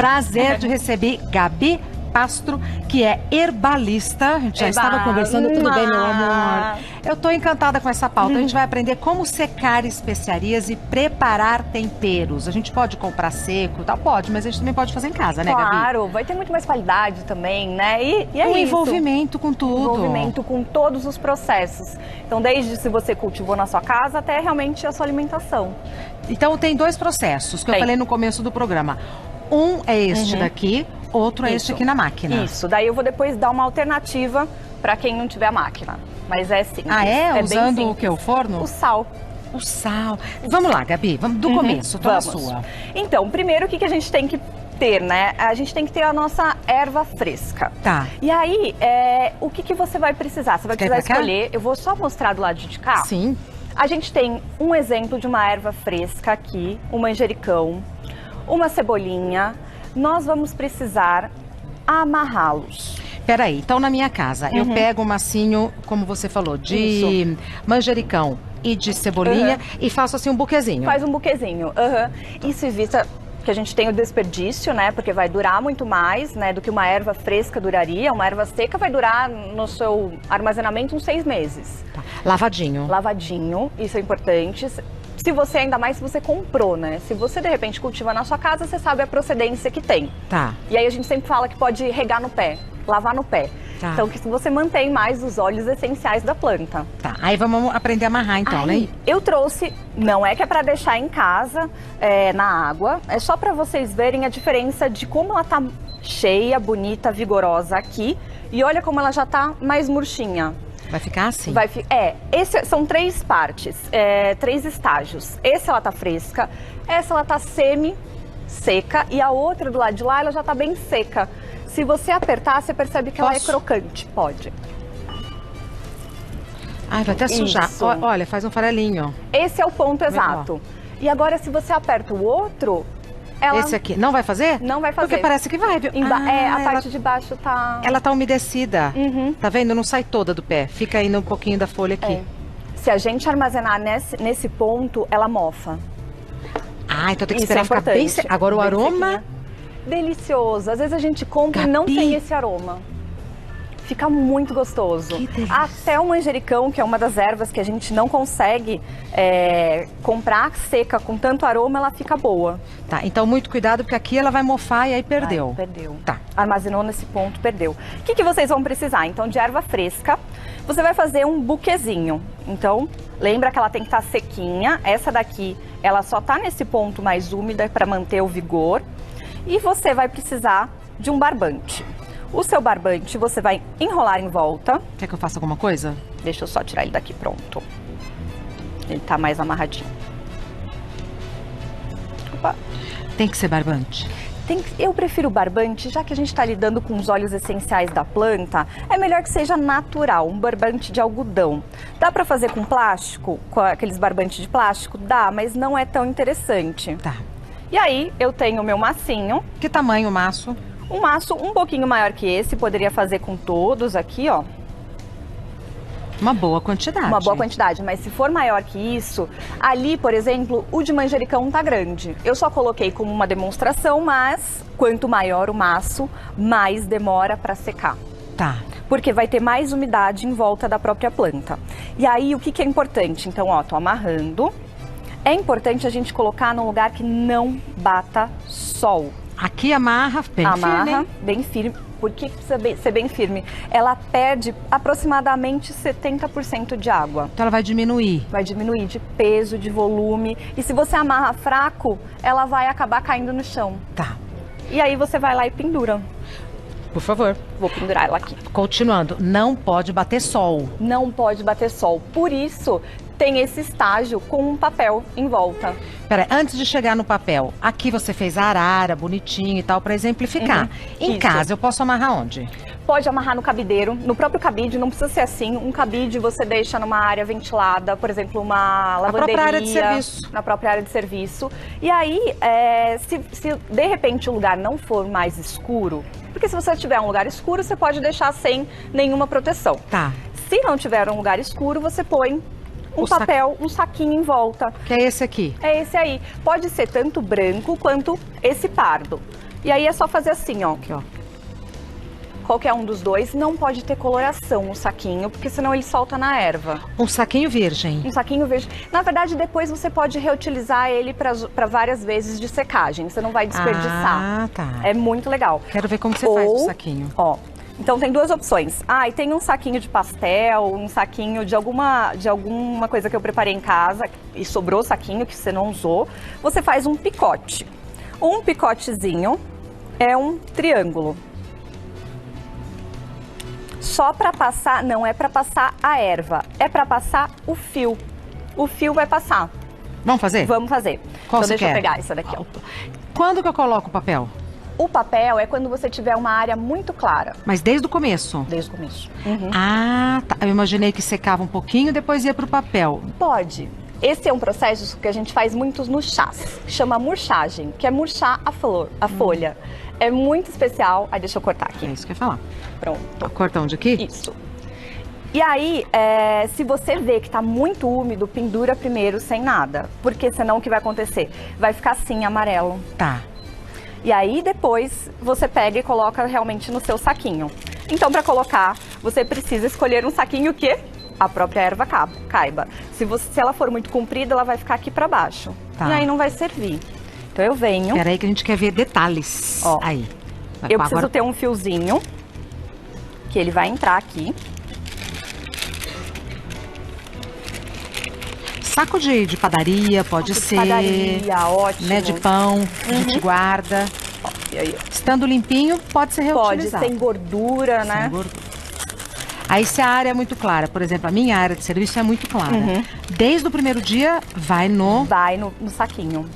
Prazer de receber Gabi Pastro, que é herbalista. A gente já estava conversando, tudo bem, meu amor? Eu tô encantada com essa pauta. A gente vai aprender como secar especiarias e preparar temperos. A gente pode comprar seco, tal? Pode, mas a gente também pode fazer em casa, né, Gabi? Claro, vai ter muito mais qualidade também, né? E é um isso. Envolvimento com tudo. Envolvimento com todos os processos. Então, desde se você cultivou na sua casa até realmente a sua alimentação. Então, tem dois processos que eu falei no começo do programa. Um é este daqui, outro é este aqui na máquina. Isso, daí eu vou depois dar uma alternativa para quem não tiver a máquina. Mas é simples. Ah, é? Usando bem o que? O forno? O sal. O sal. Vamos lá, Gabi, vamos do começo, tô na sua. Então, primeiro o que a gente tem que ter, né? A gente tem que ter a nossa erva fresca. Tá. E aí, o que você vai precisar? Você vai precisar escolher, eu vou só mostrar do lado de cá. Sim. A gente tem um exemplo de uma erva fresca aqui, um manjericão, uma cebolinha. Nós vamos precisar amarrá-los. Peraí, então na minha casa, eu pego um massinho, como você falou, de manjericão e de cebolinha e faço assim um buquezinho. Faz um buquezinho. Isso evita que a gente tenha o desperdício, né? Porque vai durar muito mais, né? Do que uma erva fresca duraria. Uma erva seca vai durar no seu armazenamento uns 6 meses. Tá. Lavadinho. Lavadinho, isso é importante. Se você, ainda mais se você comprou, né? Se você, de repente, cultiva na sua casa, você sabe a procedência que tem. Tá. E aí a gente sempre fala que pode regar no pé, lavar no pé. Tá. Então, que você mantém mais os óleos essenciais da planta. Tá, aí vamos aprender a amarrar então, né? Eu trouxe, não é que é para deixar em casa, na água, é só para vocês verem a diferença de como ela tá cheia, bonita, vigorosa aqui. E olha como ela já tá mais murchinha. Vai ficar assim? São 3 partes, 3 estágios. Essa ela tá fresca, essa ela tá semi-seca e a outra do lado de lá ela já tá bem seca. Se você apertar, você percebe que ela é crocante. Pode. Ai, vai até sujar. Olha, faz um farelinho. Esse é o ponto exato. E agora, se você aperta o outro... Esse aqui, não vai fazer? Não vai fazer. Porque parece que vai, viu? A parte de baixo tá... Ela tá umedecida. Tá vendo? Não sai toda do pé. Fica ainda um pouquinho da folha aqui. Se a gente armazenar nesse ponto, ela mofa. Ah, então tem que esperar ficar bem seca. Agora o aroma... Delicioso. Às vezes a gente compra e não tem esse aroma. Fica muito gostoso. Que delícia. Até o manjericão, que é uma das ervas que a gente não consegue comprar seca com tanto aroma, ela fica boa. Tá, então muito cuidado, porque aqui ela vai mofar e aí perdeu. Perdeu. Tá. Armazenou nesse ponto, perdeu. O que vocês vão precisar? Então, de erva fresca, você vai fazer um buquezinho. Então, lembra que ela tem que estar sequinha. Essa daqui, ela só tá nesse ponto mais úmida para manter o vigor. E você vai precisar de um barbante. O seu barbante você vai enrolar em volta. Quer que eu faça alguma coisa? Deixa eu só tirar ele daqui, pronto. Ele tá mais amarradinho. Opa. Tem que ser barbante? Eu prefiro o barbante, já que a gente está lidando com os óleos essenciais da planta, é melhor que seja natural, um barbante de algodão. Dá para fazer com plástico, com aqueles barbantes de plástico? Dá, mas não é tão interessante. Tá. E aí, eu tenho o meu massinho. Que tamanho o maço? Um maço um pouquinho maior que esse, poderia fazer com todos aqui, ó. Uma boa quantidade. Uma boa quantidade, mas se for maior que isso, ali, por exemplo, o de manjericão tá grande. Eu só coloquei como uma demonstração, mas quanto maior o maço, mais demora para secar. Tá. Porque vai ter mais umidade em volta da própria planta. E aí, o que é importante? Então, ó, tô amarrando. É importante a gente colocar num lugar que não bata sol. Aqui amarra bem firme. Amarra bem firme. Por que precisa ser bem firme? Ela perde aproximadamente 70% de água. Então ela vai diminuir. Vai diminuir de peso, de volume. E se você amarra fraco, ela vai acabar caindo no chão. Tá. E aí você vai lá e pendura. Por favor. Vou pendurar ela aqui. Continuando, não pode bater sol. Não pode bater sol. Por isso, tem esse estágio com um papel em volta. Peraí, antes de chegar no papel, aqui você fez a arara, bonitinho e tal, para exemplificar. Em casa, eu posso amarrar onde? Pode amarrar no cabideiro, no próprio cabide, não precisa ser assim. Um cabide você deixa numa área ventilada, por exemplo, uma lavanderia. Na própria área de serviço. Na própria área de serviço. E aí, se de repente o lugar não for mais escuro, porque se você tiver um lugar escuro, você pode deixar sem nenhuma proteção. Tá. Se não tiver um lugar escuro, você põe um papel, um saquinho em volta. Que é esse aqui? É esse aí. Pode ser tanto branco quanto esse pardo. E aí é só fazer assim, ó. Aqui, ó. Qualquer um dos dois, não pode ter coloração o saquinho, porque senão ele solta na erva. Um saquinho virgem. Um saquinho verde. Na verdade, depois você pode reutilizar ele para várias vezes de secagem. Você não vai desperdiçar. Ah, tá. É muito legal. Quero ver como você faz o saquinho. Ó, então tem duas opções. Ah, e tem um saquinho de pastel, um saquinho de alguma coisa que eu preparei em casa e sobrou saquinho que você não usou. Você faz um picote. Um picotezinho é um triângulo. Só para passar, não é para passar a erva, é para passar o fio. O fio vai passar. Vamos fazer? Vamos fazer. Qual então você deixa eu quer? pegar essa daqui, ó. Quando que eu coloco o papel? O papel é quando você tiver uma área muito clara. Mas desde o começo? Desde o começo. Ah, tá. Eu imaginei que secava um pouquinho, depois ia pro papel. Pode. Esse é um processo que a gente faz muitos nos chás, que chama murchagem, que é murchar a folha. É muito especial. Aí deixa eu cortar aqui. É isso que eu ia falar. Pronto. Corta onde aqui? Isso. E aí, se você vê que tá muito úmido, pendura primeiro sem nada. Porque senão o que vai acontecer? Vai ficar assim, amarelo. Tá. E aí depois você pega e coloca realmente no seu saquinho. Então, para colocar, você precisa escolher um saquinho que a própria erva caiba. Se ela for muito comprida, ela vai ficar aqui para baixo. Tá. E aí não vai servir. Então eu venho. Peraí que a gente quer ver detalhes. Ó, aí. Eu preciso ter um fiozinho que ele vai entrar aqui. Saco de padaria, pode ser. Padaria, ótimo. Né, de pão, a gente guarda. Ó, e aí? Estando limpinho, pode ser Pode, reutilizado. sem gordura, né? Sem gordura. Aí se a área é muito clara, por exemplo, a minha área de serviço é muito clara. Desde o primeiro dia, vai no saquinho.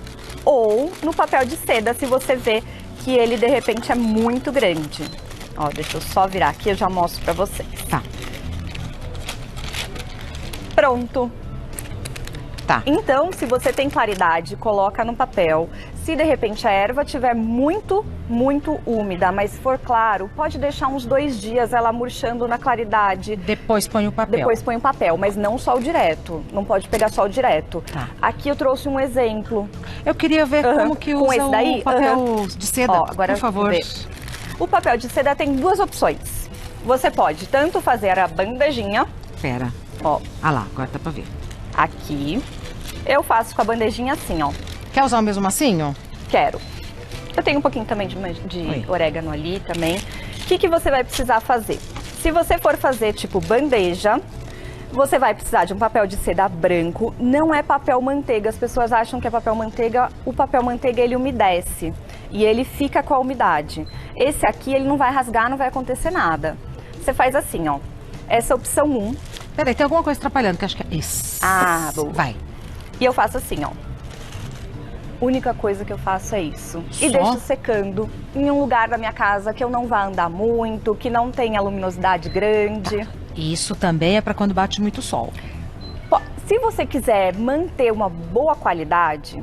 Ou no papel de seda, se você vê que ele de repente é muito grande. Ó, deixa eu só virar aqui, eu já mostro pra vocês. Tá. Pronto. Tá. Então, se você tem claridade, coloca no papel. Se de repente a erva estiver muito, muito úmida, mas for claro, pode deixar uns 2 dias ela murchando na claridade. Depois põe o papel. Depois põe o papel, mas não sol direto. Não pode pegar sol direto. Tá. Aqui eu trouxe um exemplo. Eu queria ver como que Com usa esse daí? o papel de seda, Ó, agora por favor. vê. O papel de seda tem 2 opções. Você pode tanto fazer a bandejinha. Pera. Ó. Ah lá, agora dá pra ver. Aqui. Eu faço com a bandejinha assim, ó. Quer usar o mesmo massinho? Quero. Eu tenho um pouquinho também de orégano ali também. O que você vai precisar fazer? Se você for fazer tipo bandeja, você vai precisar de um papel de seda branco. Não é papel manteiga. As pessoas acham que é papel manteiga. O papel manteiga, ele umedece. E ele fica com a umidade. Esse aqui, ele não vai rasgar, não vai acontecer nada. Você faz assim, ó. Essa é a opção 1. Peraí, tem alguma coisa atrapalhando, que acho que é isso. Ah, boa. Vai. E eu faço assim, ó. Única coisa que eu faço é isso. Só? E deixo secando em um lugar da minha casa que eu não vá andar muito, que não tenha luminosidade grande. Isso também é para quando bate muito sol. Se você quiser manter uma boa qualidade,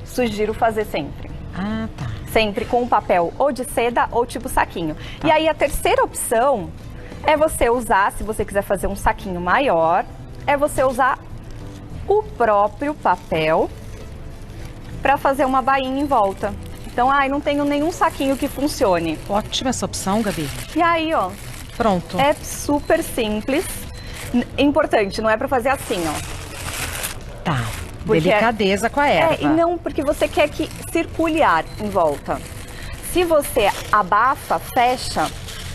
sugiro fazer sempre. Ah, tá. Sempre com um papel ou de seda ou tipo saquinho. Tá. E aí a terceira opção é você usar, se você quiser fazer um saquinho maior, é você usar o próprio papel para fazer uma bainha em volta. Então, não tenho nenhum saquinho que funcione. Ótima essa opção, Gabi. E aí, ó. Pronto. É super simples. Importante, não é para fazer assim, ó. Tá. Delicadeza com a erva. E não porque você quer que circule ar em volta. Se você abafa, fecha,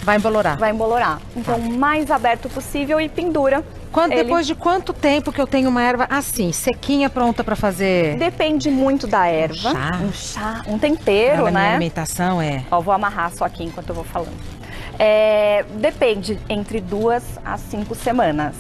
vai embolorar. Vai embolorar. Então, o mais aberto possível e pendura. Depois de quanto tempo que eu tenho uma erva assim, sequinha, pronta para fazer? Depende muito da erva. Um chá. Um tempero, né? Minha alimentação é... Ó, vou amarrar só aqui enquanto eu vou falando. Depende entre 2 a 5 semanas.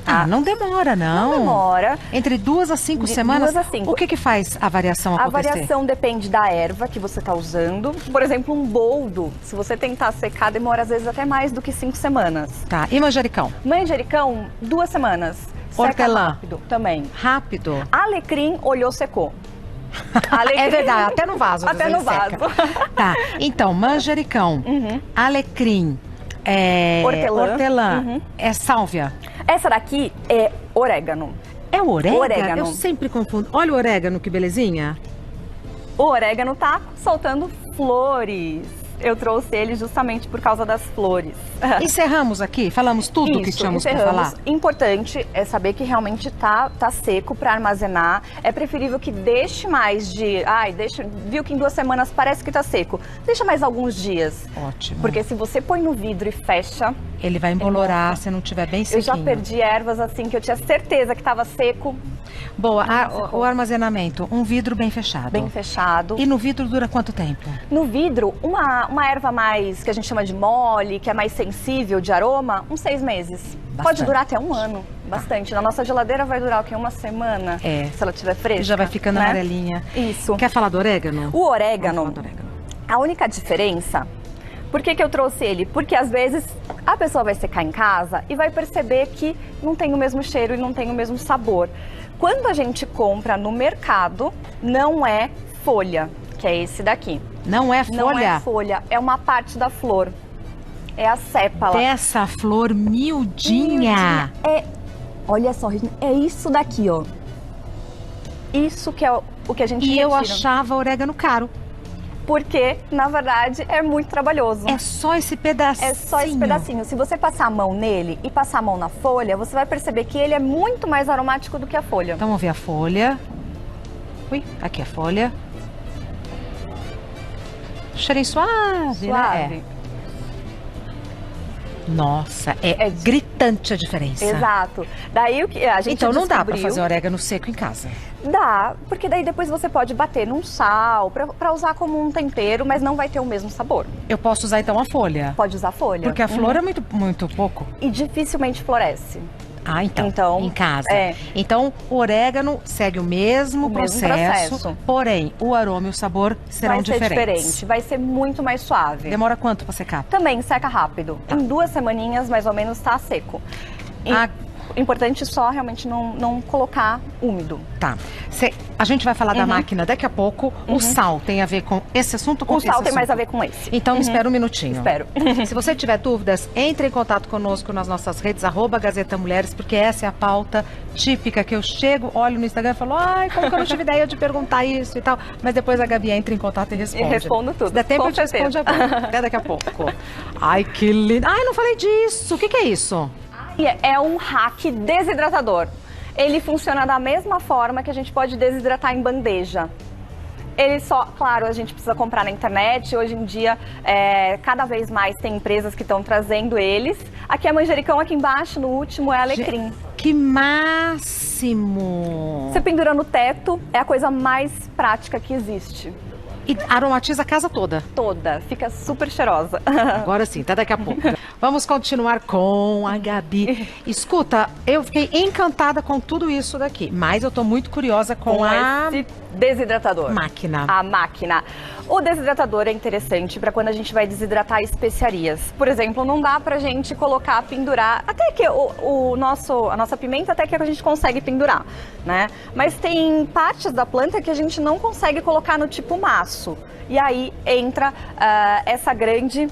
Tá? Não demora, não. Não demora. Entre 2 a 5 semanas? 2 a 5. O que faz a variação acontecer? A variação depende da erva que você está usando. Por exemplo, um boldo, se você tentar secar, demora às vezes até mais do que 5 semanas. Tá. E manjericão? Manjericão, 2 semanas. Hortelã? Rápido também. Rápido? Alecrim, olhou, secou. Alecrim. É verdade, até no vaso. Até no vaso. Tá. Então, manjericão, alecrim, hortelã, é sálvia. Essa daqui é orégano. É orégano? Orégano. Eu sempre confundo. Olha o orégano, que belezinha. O orégano tá soltando flores. Eu trouxe ele justamente por causa das flores. Encerramos aqui? Falamos tudo que tínhamos para falar? Importante é saber que realmente tá seco para armazenar. É preferível que deixe mais de... viu que em 2 semanas parece que tá seco. Deixa mais alguns dias. Ótimo. Porque se você põe no vidro e fecha... Ele vai embolorar se não tiver bem sequinho. Eu já perdi ervas assim que eu tinha certeza que estava seco. Boa, o armazenamento, um vidro bem fechado. Bem fechado. E no vidro dura quanto tempo? No vidro, uma erva mais, que a gente chama de mole, que é mais sensível de aroma, uns 6 meses. Bastante. Pode durar até 1 ano, bastante. Na nossa geladeira vai durar o quê? 1 semana, se ela estiver fresca. Já vai ficando amarelinha. Isso. Quer falar do orégano? O orégano, a única diferença... Por que eu trouxe ele? Porque às vezes a pessoa vai secar em casa e vai perceber que não tem o mesmo cheiro e não tem o mesmo sabor. Quando a gente compra no mercado, não é folha, que é esse daqui. Não é folha? Não é folha, é uma parte da flor. É a sépala. Dessa flor miudinha. Olha só, é isso daqui, ó. Isso que é o que a gente retira. E eu achava orégano caro. Porque, na verdade, é muito trabalhoso. É só esse pedacinho. É só esse pedacinho. Se você passar a mão nele e passar a mão na folha, você vai perceber que ele é muito mais aromático do que a folha. Então, vamos ver a folha. Ui, aqui a folha. Cheirinho suave, né? Nossa, é gritante a diferença. Exato. Daí o que a gente Então não dá pra fazer orégano seco em casa. Dá, porque daí depois você pode bater num sal pra usar como um tempero, mas não vai ter o mesmo sabor. Eu posso usar então a folha? Pode usar a folha. Porque a flor é muito pouco. E dificilmente floresce. Ah, então em casa. Então, o orégano segue o mesmo processo, porém, o aroma e o sabor serão diferentes. Vai ser diferente, vai ser muito mais suave. Demora quanto pra secar? Também seca rápido. Tá. Em 2 semaninhas, mais ou menos, tá seco. Importante só realmente não colocar úmido. Tá. A gente vai falar da máquina daqui a pouco. O sal tem a ver com esse assunto? O sal tem mais a ver com esse. Então, me espera um minutinho. Espero. Se você tiver dúvidas, entre em contato conosco nas nossas redes, @Gazeta Mulheres, porque essa é a pauta típica que eu chego, olho no Instagram e falo, como que eu não tive ideia de perguntar isso e tal. Mas depois a Gabi entra em contato e responde. E respondo tudo. Se der tempo, eu te respondo até daqui a pouco. Ai, que lindo. Ai, não falei disso. O que é isso? É um rack desidratador. Ele funciona da mesma forma que a gente pode desidratar em bandeja. Ele claro, a gente precisa comprar na internet. Hoje em dia, cada vez mais tem empresas que estão trazendo eles. Aqui é manjericão, aqui embaixo, no último, é alecrim. Que máximo! Você pendura no teto, é a coisa mais prática que existe. E aromatiza a casa toda. Toda, fica super cheirosa. Agora sim, até daqui a pouco. Vamos continuar com a Gabi. Escuta, eu fiquei encantada com tudo isso daqui, mas eu tô muito curiosa com esse desidratador. Máquina. A máquina. O desidratador é interessante para quando a gente vai desidratar especiarias. Por exemplo, não dá pra gente colocar, pendurar, até que a nossa pimenta até que a gente consegue pendurar, né? Mas tem partes da planta que a gente não consegue colocar no tipo maço. E aí entra essa grande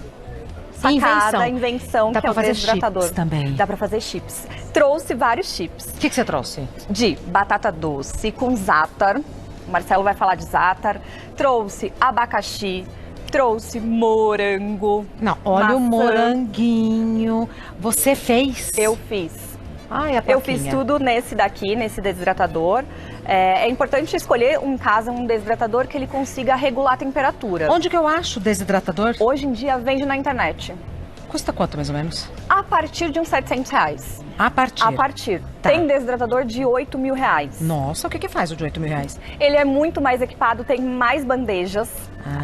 invenção Dá que é o desidratador. Chips também. Dá pra fazer chips. Trouxe vários chips. O que você trouxe? De batata doce com za'atar. O Marcelo vai falar de za'atar. Trouxe abacaxi. Trouxe morango. Não, olha maçã. O moranguinho. Você fez? Eu fiz. Ai, a Eu fiz tudo nesse daqui, nesse desidratador. É importante escolher em casa um desidratador que ele consiga regular a temperatura. Onde que eu acho desidratador? Hoje em dia vende na internet. Custa quanto, mais ou menos? A partir de uns R$700. A partir? A partir. Tá. Tem desidratador de R$8.000. Nossa, o que faz o de R$8.000? Ele é muito mais equipado, tem mais bandejas.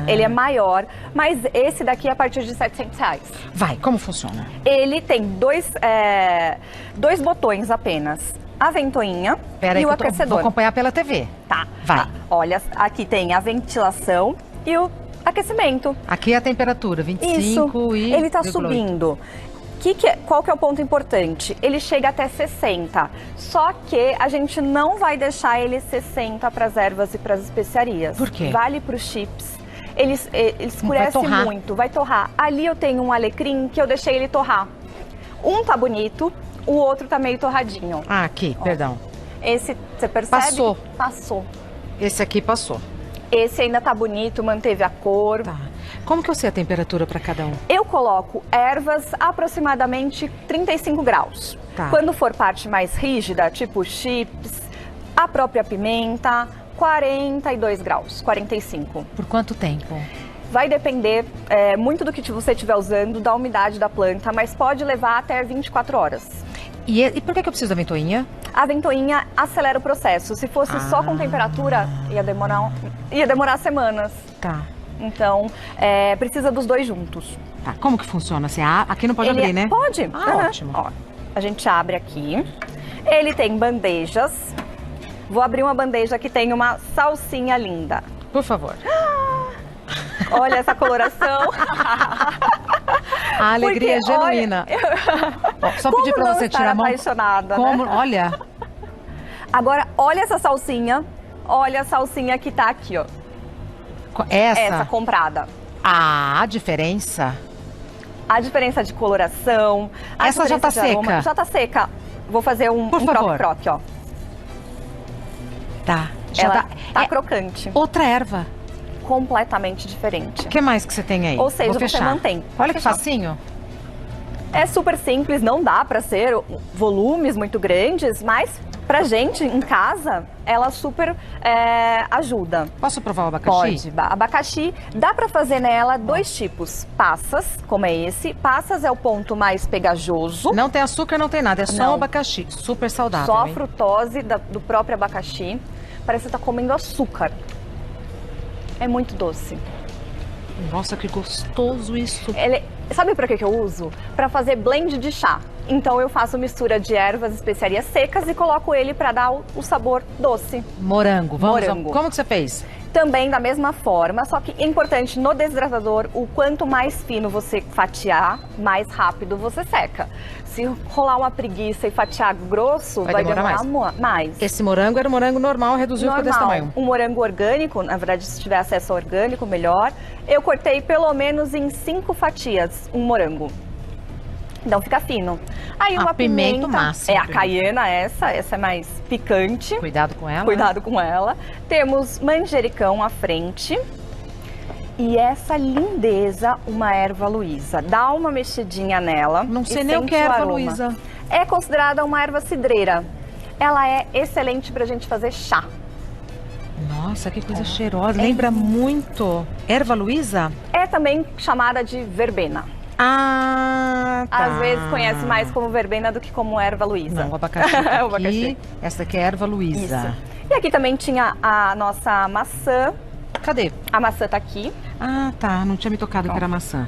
Ele é maior, mas esse daqui é a partir de R$700. Vai, como funciona? Ele tem dois botões apenas. A ventoinha e o aquecedor. Vou acompanhar pela TV. Tá. Vai. Olha, aqui tem a ventilação e o aquecimento. Aqui é a temperatura, 25 Isso. e... Ele tá subindo. Qual que é o ponto importante? Ele chega até 60, só que a gente não vai deixar ele 60 para as ervas e para as especiarias. Por quê? Vale para os chips. Ele escurece muito, vai torrar. Ali eu tenho um alecrim que eu deixei ele torrar. Um tá bonito, o outro tá meio torradinho. Ah, aqui, perdão. Esse, você percebe? Passou. Passou. Esse aqui passou. Esse ainda tá bonito, manteve a cor. Tá. Como que eu sei a temperatura para cada um? Eu coloco ervas aproximadamente 35 graus. Tá. Quando for parte mais rígida, tipo chips, a própria pimenta, 42 graus, 45. Por quanto tempo? Vai depender muito do que você estiver usando, da umidade da planta, mas pode levar até 24 horas. E por que eu preciso da ventoinha? A ventoinha acelera o processo. Se fosse só com temperatura, ia demorar semanas. Tá. Então, precisa dos dois juntos. Tá. Como que funciona? Aqui não pode abrir, né? Pode. Ótimo. Ó, a gente abre aqui. Ele tem bandejas. Vou abrir uma bandeja que tem uma salsinha linda. Por favor. Olha essa coloração. A alegria Porque, genuína. Ó, só como pedir pra não você estar tirar a mão. apaixonada, Como? né? Olha. Agora, olha essa salsinha. Olha a salsinha que tá aqui, ó. Essa comprada. A diferença. A diferença de coloração. A Essa já tá diferença de aroma. seca? Já tá seca. Vou fazer um Por favor. croque-croque, ó. Tá. Ela tá crocante. Outra erva. Completamente diferente. O que mais que você tem aí? Ou seja, Vou você fechar. mantém. Olha que Fechar. facinho. É super simples, não dá pra ser volumes muito grandes, mas pra gente em casa, ela super ajuda. Posso provar o abacaxi? Pode. Abacaxi, dá pra fazer nela dois tipos. Passas, como é esse. Passas é o ponto mais pegajoso. Não tem açúcar, não tem nada. É só Não. o abacaxi. Super saudável. Só a hein? frutose do próprio abacaxi. Parece que você tá comendo açúcar. É muito doce. Nossa, que gostoso isso. Sabe pra que eu uso? Pra fazer blend de chá. Então eu faço mistura de ervas e especiarias secas e coloco ele pra dar o sabor doce. Morango. Vamos. Morango. Como que você fez? Também da mesma forma, só que é importante no desidratador, o quanto mais fino você fatiar, mais rápido você seca. Se rolar uma preguiça e fatiar grosso, vai demorar mais. Esse morango era um morango normal, reduziu ficou desse tamanho. Um morango orgânico, na verdade, se tiver acesso ao orgânico, melhor. Eu cortei pelo menos em 5 fatias um morango. Então fica fino. Aí uma pimenta máximo. a caiena, essa é mais picante. Cuidado com ela. Cuidado com ela. Temos manjericão à frente. E essa lindeza, uma erva Luísa. Dá uma mexidinha nela. Não sei nem o que é erva Luísa. É considerada uma erva cidreira. Ela é excelente pra gente fazer chá. Nossa, que coisa cheirosa. Lembra muito. Erva Luísa? É também chamada de verbena. Ah, tá. Às vezes conhece mais como verbena do que como erva Luísa. Não, o abacaxi tá aqui. O abacaxi. Essa aqui é erva Luísa. Isso. E aqui também tinha a nossa maçã. Cadê? A maçã tá aqui, Ah, tá. Não tinha me tocado que era maçã.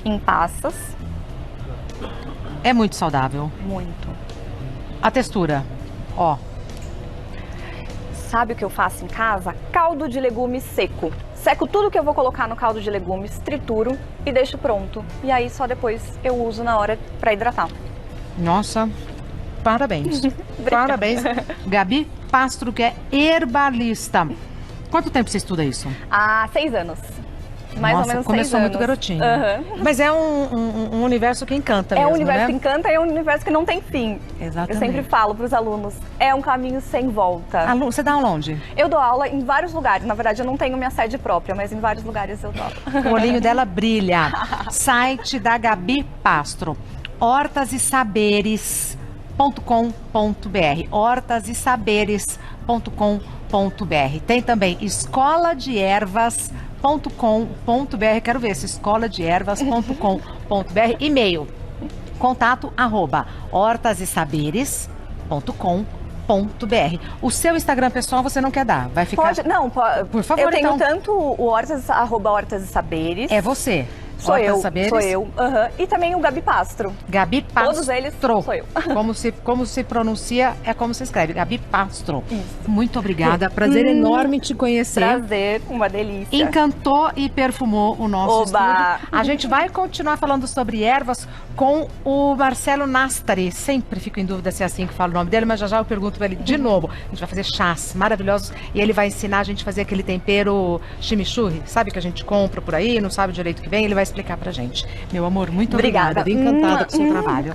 em passas. É muito saudável. Muito. A textura, ó. Sabe o que eu faço em casa? Caldo de legumes seco. Seco tudo que eu vou colocar no caldo de legumes, trituro e deixo pronto. E aí só depois eu uso na hora pra hidratar. Nossa, parabéns. Parabéns. Gabi Pastro, que é herbalista. Quanto tempo você estuda isso? Há 6 anos. Mais Nossa, ou menos 6 começou anos. muito garotinho. Aham. Mas é um universo que encanta mesmo, É um universo né? que encanta e é um universo que não tem fim. Exatamente. Eu sempre falo para os alunos, é um caminho sem volta. Você dá aula onde? Eu dou aula em vários lugares. Na verdade, eu não tenho minha sede própria, mas em vários lugares eu dou aula. O olhinho dela brilha. Site da Gabi Pastro. hortassaberes.com.br. hortassaberes.com.br. Tem também escola de ervas.com.br. Quero ver esse escola-de-ervas.com.br. E-mail contato@hortassaberes.com.br. O seu Instagram pessoal você não quer dar? Vai ficar. Pode, não, Por favor, eu tenho então. tanto o Hortas e Saberes. É você. Sou Hortas eu, Saberes. sou eu. Aham. E também o Gabi Pastro. Gabi Pastro. Todos eles sou eu. Como se pronuncia, é como se escreve. Gabi Pastro. Muito obrigada. Prazer enorme te conhecer. Prazer, uma delícia. Encantou e perfumou o nosso Oba! estúdio. A gente vai continuar falando sobre ervas com o Marcelo Nastari. Sempre fico em dúvida se é assim que fala o nome dele, mas já eu pergunto para ele de novo. A gente vai fazer chás maravilhosos e ele vai ensinar a gente a fazer aquele tempero chimichurri, sabe, que a gente compra por aí, não sabe direito o que vem, ele vai explicar pra gente. Meu amor, muito Obrigada. obrigada. Encantada com o seu trabalho.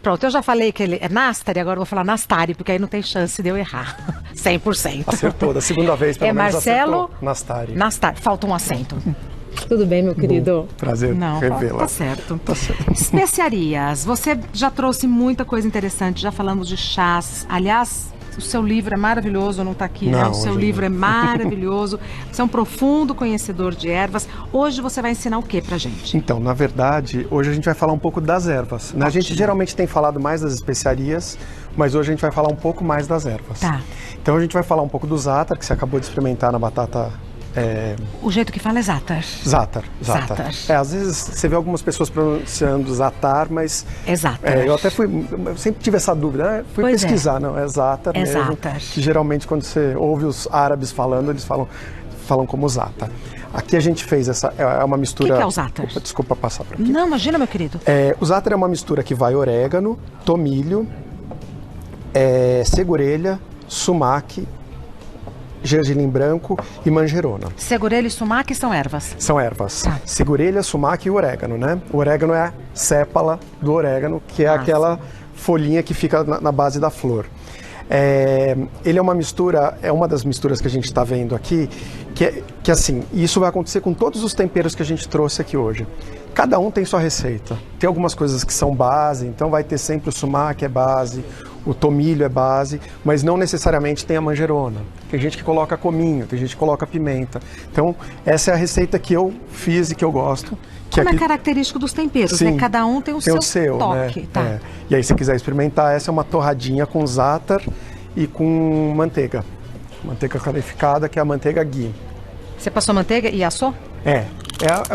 Pronto, eu já falei que ele é Nastari, agora eu vou falar Nastari, porque aí não tem chance de eu errar. 100%. Acertou, da segunda vez, pelo menos Marcelo acertou. Nastari. Nastari. Falta um acento. Tudo bem, meu querido? Prazer revê-la. Tá certo. Tá certo. Especiarias. Você já trouxe muita coisa interessante, já falamos de chás. Aliás, o seu livro é maravilhoso, não está aqui, né? O seu livro é maravilhoso. Você é um profundo conhecedor de ervas. Hoje você vai ensinar o que pra gente? Então, na verdade, hoje a gente vai falar um pouco das ervas, né? A gente geralmente tem falado mais das especiarias, mas hoje a gente vai falar um pouco mais das ervas. Tá. Então a gente vai falar um pouco do zátar, que você acabou de experimentar na batata. O jeito que fala é zátar. Zátar. Zátar. Às vezes você vê algumas pessoas pronunciando zátar, mas... É zátar. Eu sempre tive essa dúvida, né? Fui pesquisar, não, é zátar mesmo. Zátar. Que geralmente quando você ouve os árabes falando, eles falam como zátar. Aqui a gente fez é uma mistura... O que é o zátar? Desculpa passar por aqui. Não, imagina, meu querido. O zátar é uma mistura que vai orégano, tomilho, segurelha, sumac, gergelim branco e manjerona. Segurelha e sumac são ervas? São ervas. Tá. Segurelha, sumac e orégano, né? O orégano é a sépala do orégano, que é aquela folhinha que fica na base da flor. Ele é uma mistura, é uma das misturas que a gente está vendo aqui, que assim, isso vai acontecer com todos os temperos que a gente trouxe aqui hoje. Cada um tem sua receita. Tem algumas coisas que são base, então vai ter sempre o sumac é base, o tomilho é base, mas não necessariamente tem a manjerona. Tem gente que coloca cominho, tem gente que coloca pimenta. Então, essa é a receita que eu fiz e que eu gosto. Como é característico dos temperos, Sim, né? Cada um tem o seu toque. Né? Tá. E aí, se quiser experimentar, essa é uma torradinha com zátar e com manteiga. Manteiga clarificada, que é a manteiga ghee. Você passou manteiga e assou? É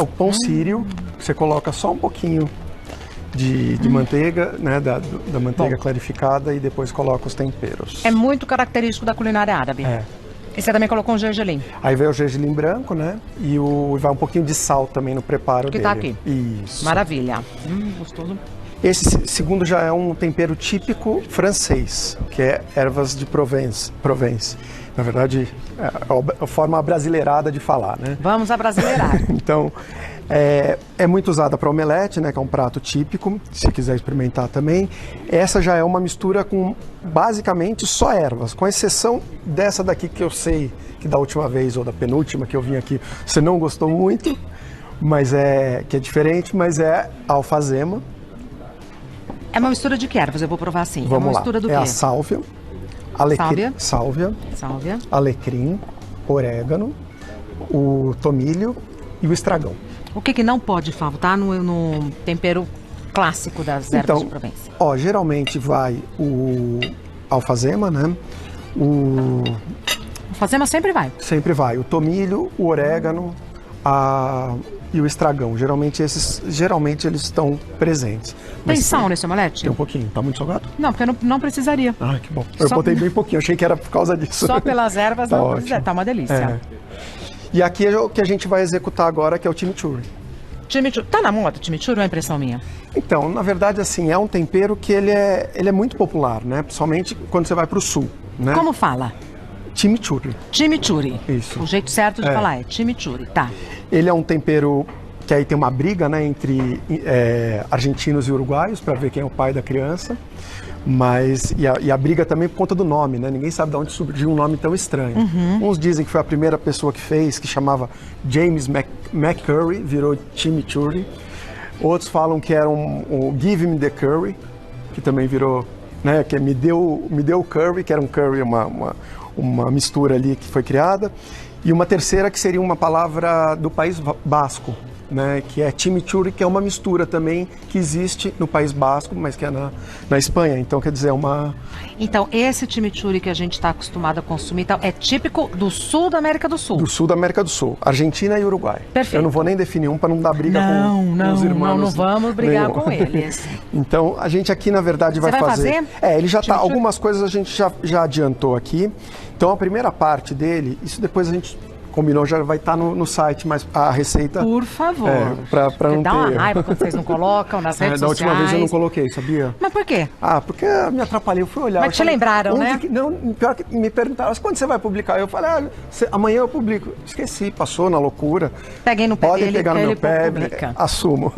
o pão sírio, você coloca só um pouquinho de manteiga, né, da manteiga clarificada e depois coloca os temperos. É muito característico da culinária árabe. E você também colocou um gergelim. Aí vai o gergelim branco, né, e vai um pouquinho de sal também no preparo dele. Que tá aqui. Isso. Maravilha. Gostoso. Esse segundo já é um tempero típico francês, que é ervas de Provence. Na verdade, é a forma brasileirada de falar, né? Vamos abrasileirar. Então, é muito usada para omelete, né? Que é um prato típico, se quiser experimentar também. Essa já é uma mistura com, basicamente, só ervas, com exceção dessa daqui que eu sei que da última vez ou da penúltima que eu vim aqui, você não gostou muito, mas que é diferente, mas é alfazema. É uma mistura de que ervas? Eu vou provar assim. Vamos é uma lá. mistura do quê? A sálvia. Sálvia, alecrim, orégano, o tomilho e o estragão. O que não pode faltar no tempero clássico das ervas de Provence? Geralmente vai o alfazema, né? Alfazema sempre vai? Sempre vai. O tomilho, o orégano e o estragão. Geralmente eles estão presentes. Tem sal nesse omelete? Tem um pouquinho. Tá muito salgado? Não, porque não precisaria. Ah, que bom. Eu botei bem pouquinho, achei que era por causa disso. Só pelas ervas tá não ótimo. precisa. Tá uma delícia. E aqui é o que a gente vai executar agora, que é o chimichurri. Chimichurri. Tá na moda chimichurri ou é impressão minha? Então, na verdade, assim, é um tempero que ele é muito popular, né? Principalmente quando você vai pro sul, né? Como fala? Chimichurri. Chimichurri. Isso. O jeito certo de falar é chimichurri, tá. Ele é um tempero que aí tem uma briga, né, entre argentinos e uruguaios para ver quem é o pai da criança, mas e a briga também por conta do nome, né? Ninguém sabe de onde surgiu um nome tão estranho. Uns dizem que foi a primeira pessoa que fez, que chamava James McCurry, virou chimichurri. Outros falam que era o Give Me the Curry, que também virou, né, que me deu curry, que era um curry, uma mistura ali que foi criada. E uma terceira que seria uma palavra do País Basco, né, que é chimichurri, que é uma mistura também que existe no País Basco, mas que é na Espanha. Então, quer dizer, Então, esse chimichurri que a gente está acostumado a consumir é típico do sul da América do Sul? Do sul da América do Sul, Argentina e Uruguai. Perfeito. Eu não vou nem definir para não dar briga com os irmãos. Não vamos brigar com eles. Então, a gente aqui, na verdade, vai fazer... Ele já está... Algumas coisas a gente já adiantou aqui. Então, a primeira parte dele, isso depois a gente... combinou, já vai estar no site, mas a receita... Por favor. Para não dá ter... uma raiva quando vocês não colocam nas redes Da sociais. última vez eu não coloquei, sabia? Mas por quê? Porque me atrapalhei, eu fui olhar. Mas te lembraram, né? Não, pior que me perguntaram, mas quando você vai publicar? Eu falei, amanhã eu publico. Esqueci, passou na loucura. Peguei no pé Podem dele, pegar no meu pé, publica. Assumo.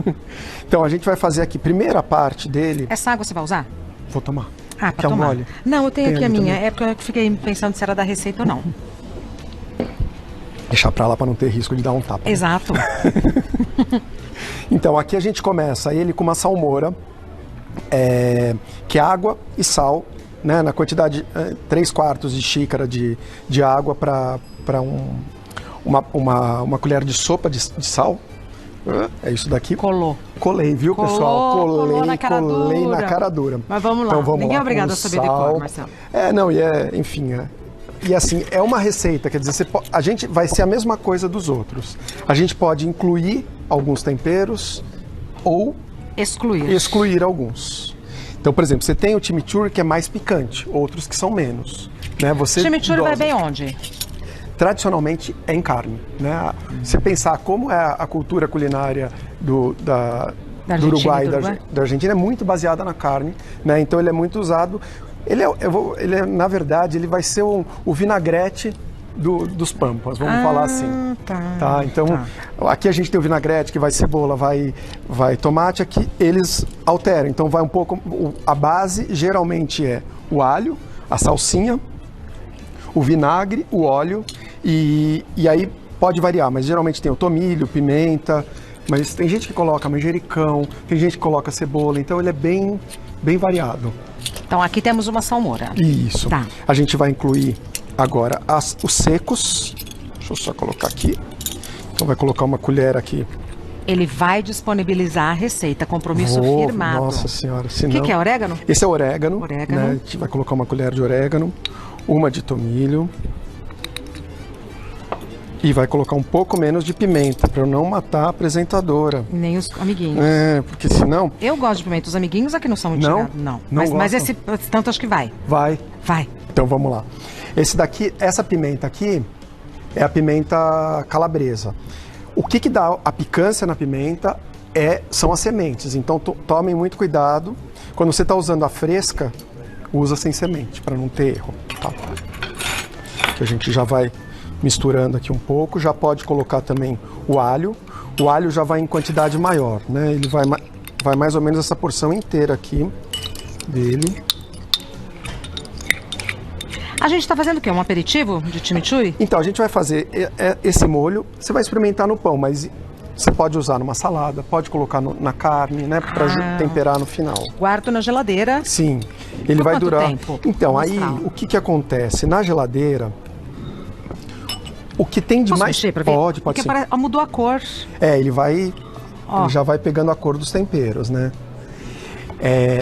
Então, a gente vai fazer aqui, primeira parte dele... Essa água você vai usar? Vou tomar. Ah, Quer pra um tomar. gole? Não, eu tenho Tem aqui a ali minha. também. É porque eu fiquei pensando se era da receita ou não. Deixar pra lá pra não ter risco de dar um tapa. né? Exato. Então, aqui a gente começa ele com uma salmoura, que é água e sal, né, na quantidade 3/4 de xícara de água para uma colher de sopa de sal. É isso daqui. Colou. Colei, viu, Colou, pessoal? colou na cara colei dura. na cara dura. Mas vamos lá. Então, vamos Ninguém lá, é obrigado com a saber de sal. cor, Marcelo. Enfim, E assim, é uma receita, quer dizer, a gente vai ser a mesma coisa dos outros. A gente pode incluir alguns temperos ou excluir alguns. Então, por exemplo, você tem o chimichurri que é mais picante, outros que são menos. Né? Chimichurri vai bem onde? Tradicionalmente é em carne. Né? Se pensar como é a cultura culinária do Uruguai e da Argentina, é muito baseada na carne. Né? Então ele é muito usado. Na verdade, ele vai ser o vinagrete dos pampas, vamos falar assim. Tá. Então, aqui a gente tem o vinagrete, que vai cebola, vai tomate, aqui eles alteram. Então, vai um pouco... A base geralmente é o alho, a salsinha, o vinagre, o óleo, e aí pode variar, mas geralmente tem o tomilho, pimenta, mas tem gente que coloca manjericão, tem gente que coloca cebola, então ele é bem variado. Então aqui temos uma salmoura. Isso. Tá. A gente vai incluir agora os secos. Deixa eu só colocar aqui. Então vai colocar uma colher aqui. Ele vai disponibilizar a receita, compromisso firmado. Nossa senhora. O que é orégano? Esse é orégano. Orégano. Né? A gente vai colocar uma colher de orégano, uma de tomilho. E vai colocar um pouco menos de pimenta, para eu não matar a apresentadora. Nem os amiguinhos. Porque senão... Eu gosto de pimenta. Os amiguinhos aqui não são muito Não? chegados. Não. Não Mas gostam? esse tanto acho que vai. Vai. Vai. Então vamos lá. Essa pimenta aqui é a pimenta calabresa. O que dá a picância na pimenta são as sementes. Então tomem muito cuidado. Quando você está usando a fresca, usa sem semente, para não ter erro. Tá? Que a gente já vai misturando aqui um pouco. Já pode colocar também o alho. O alho já vai em quantidade maior, né? Ele vai mais ou menos essa porção inteira aqui dele. A gente está fazendo o quê? Um aperitivo de chimichurri? Então, a gente vai fazer esse molho, você vai experimentar no pão, mas você pode usar numa salada, pode colocar na carne, né, para temperar no final. Guardo na geladeira. Sim, ele Por vai quanto durar... tempo? Então, aí, Mostrar. o que acontece? Na geladeira, o que tem de Posso mais... mexer pra ver? Pode Porque sim. mudou a cor. Ele Ó. já vai pegando a cor dos temperos, né?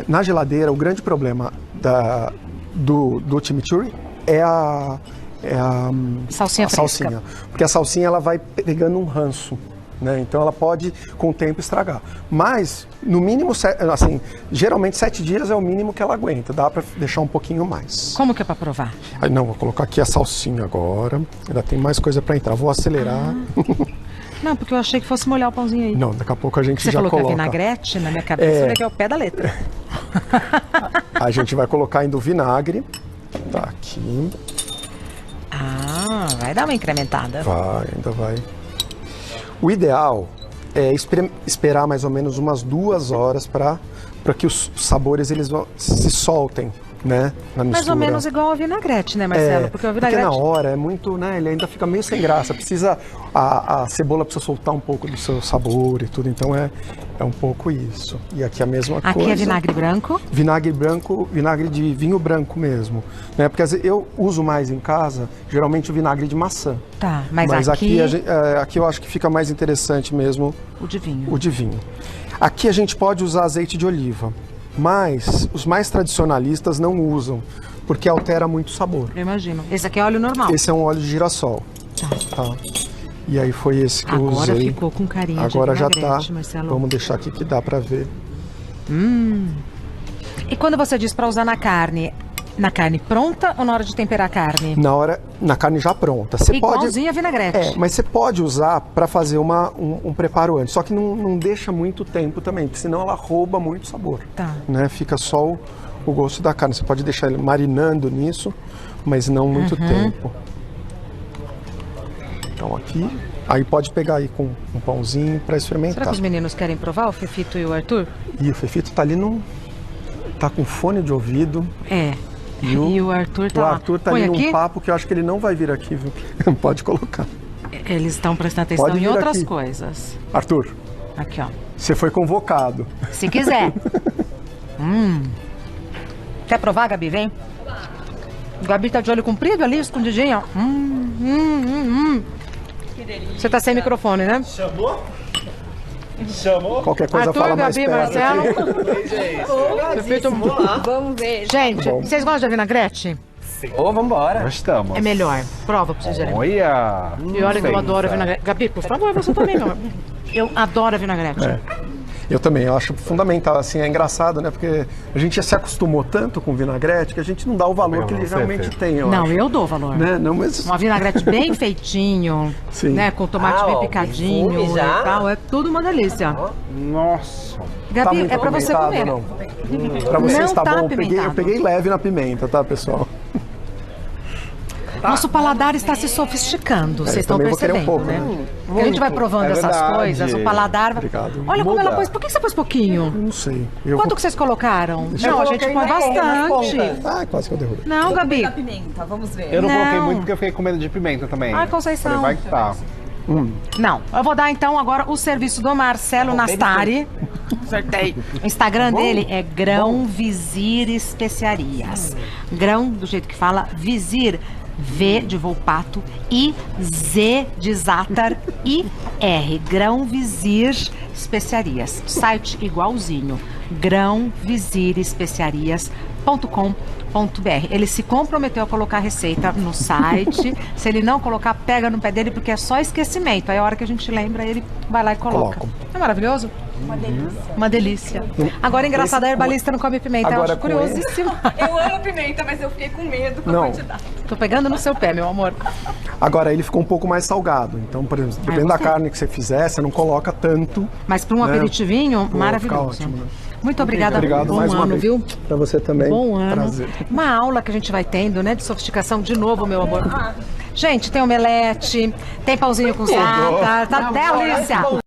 Na geladeira, o grande problema do chimichurri é a Salsinha fresca. Porque a salsinha ela vai pegando um ranço, né? Então ela pode com o tempo estragar. Mas no mínimo, assim, geralmente 7 dias é o mínimo que ela aguenta. Dá para deixar um pouquinho mais. Como que é para provar? Não, vou colocar aqui a salsinha agora. Ainda tem mais coisa para entrar. Vou acelerar. Não, porque eu achei que fosse molhar o pãozinho aí. Não, daqui a pouco a gente Você já falou coloca. que é vinagrete, na minha cabeça, eu falei que é o pé da letra. A gente vai colocar ainda o vinagre. Tá aqui. Vai dar uma incrementada. Ainda vai. O ideal é esperar mais ou menos umas 2 horas para que os sabores eles se soltem, né, na mistura. Mais ou menos igual ao vinagrete, né, Marcelo? Porque o vinagrete... Porque na hora é muito, né, ele ainda fica meio sem graça. A cebola precisa soltar um pouco do seu sabor e tudo, então é um pouco isso. E aqui a mesma coisa. Aqui é vinagre branco? Vinagre branco, vinagre de vinho branco mesmo, né? Porque eu uso mais em casa, geralmente o vinagre de maçã. Tá, mas aqui aqui eu acho que fica mais interessante mesmo o de vinho. O de vinho. Aqui a gente pode usar azeite de oliva, mas os mais tradicionalistas não usam, porque altera muito o sabor. Eu imagino. Esse aqui é óleo normal? Esse é um óleo de girassol. Tá. E aí foi esse que eu usei. Agora ficou com carinho Agora de já vinagrete, tá. Marcelo. Vamos deixar aqui que dá pra ver. E quando você diz para usar na carne pronta ou na hora de temperar a carne? Na carne já pronta. Você Igualzinho a vinagrete. mas você pode usar para fazer um preparo antes. Só que não deixa muito tempo também, porque senão ela rouba muito sabor. Tá. Né? Fica só o gosto da carne. Você pode deixar ele marinando nisso, mas não muito tempo. Então aqui, aí pode pegar aí com um pãozinho para experimentar. Será que os meninos querem provar, o Fefito e o Arthur? E o Fefito tá ali tá com fone de ouvido. É. E o Arthur tá lá. O Arthur tá Põe ali aqui. num papo que eu acho que ele não vai vir aqui, viu? Pode colocar. Eles estão prestando atenção Pode em vir outras aqui. coisas. Arthur, Aqui, ó. você foi convocado. Se quiser. Quer provar, Gabi? Vem. Gabi tá de olho comprido ali, escondidinho, ó. Que delícia. Você tá sem microfone, né? Chamou? Qualquer coisa Arthur, fala mais Gabi, perto. Marcelo. Oi, gente. Prefeito- Vamos ver. Gente, vocês gostam de vinagrete? Ô, vambora. Estamos. É melhor. Prova pra vocês verem. Olha. E olha que eu adoro vinagrete. Gabi, por favor, você também, meu amor. Eu adoro vinagrete. É. Eu também, eu acho fundamental, assim, é engraçado, né? Porque a gente já se acostumou tanto com vinagrete que a gente não dá o valor que ele realmente tem, eu Não, acho. eu dou valor. Né? Não, mas... Uma vinagrete bem feitinho, Sim. né? Com tomate bem picadinho fume já? e tal. É tudo uma delícia. Nossa. Tá Gabi, muito é pra você apimentado, comer. não? Pra vocês Não tá, tá bom. Eu apimentado. peguei leve na pimenta, tá, pessoal? Nosso paladar está se sofisticando, vocês estão também vou querer um percebendo, pouco, né? Porque a gente vai provando É essas verdade. coisas, o paladar... Obrigado. Olha como Muda. ela pôs... Por que você pôs pouquinho? Eu não sei. Eu Quanto que vocês colocaram? Não, a gente põe nas bastante. Ah, quase que eu derrubei. Não, Gabi. Da pimenta, vamos ver. Eu não, Não. coloquei muito porque eu fiquei com medo de pimenta também. Ai, Conceição. Falei, vai que tá. Não, eu vou dar então agora o serviço do Marcelo Nastari. Acertei. O Instagram dele é Grão Vizir Especiarias. Grão, do jeito que fala, Vizir. V de Volpato, I, Z de Zátar, I, R. Grão Vizir Especiarias. Site igualzinho. grãovizirespeciarias.com.br. Ele se comprometeu a colocar a receita no site. Se ele não colocar, pega no pé dele, porque é só esquecimento. Aí a hora que a gente lembra, ele vai lá e coloca. Coloco. É maravilhoso? Uma delícia. Uma delícia. Agora, engraçado, a herbalista não come pimenta. Eu Agora acho com curiosíssimo. Eu amo pimenta, mas eu fiquei com medo com a Não. quantidade. Tô pegando no seu pé, meu amor. Agora, ele ficou um pouco mais salgado. Então, por exemplo, dependendo da gostei. carne que você fizer, você não coloca tanto. Mas para um Né? aperitivinho, Pô, maravilhoso. fica ótimo, né? Muito obrigada. Obrigado Bom mais uma ano, vez. viu? Pra você também. Bom ano. Prazer. Uma aula que a gente vai tendo, né, de sofisticação de novo, meu amor. Gente, tem omelete, tem pãozinho com zata, tá delícia.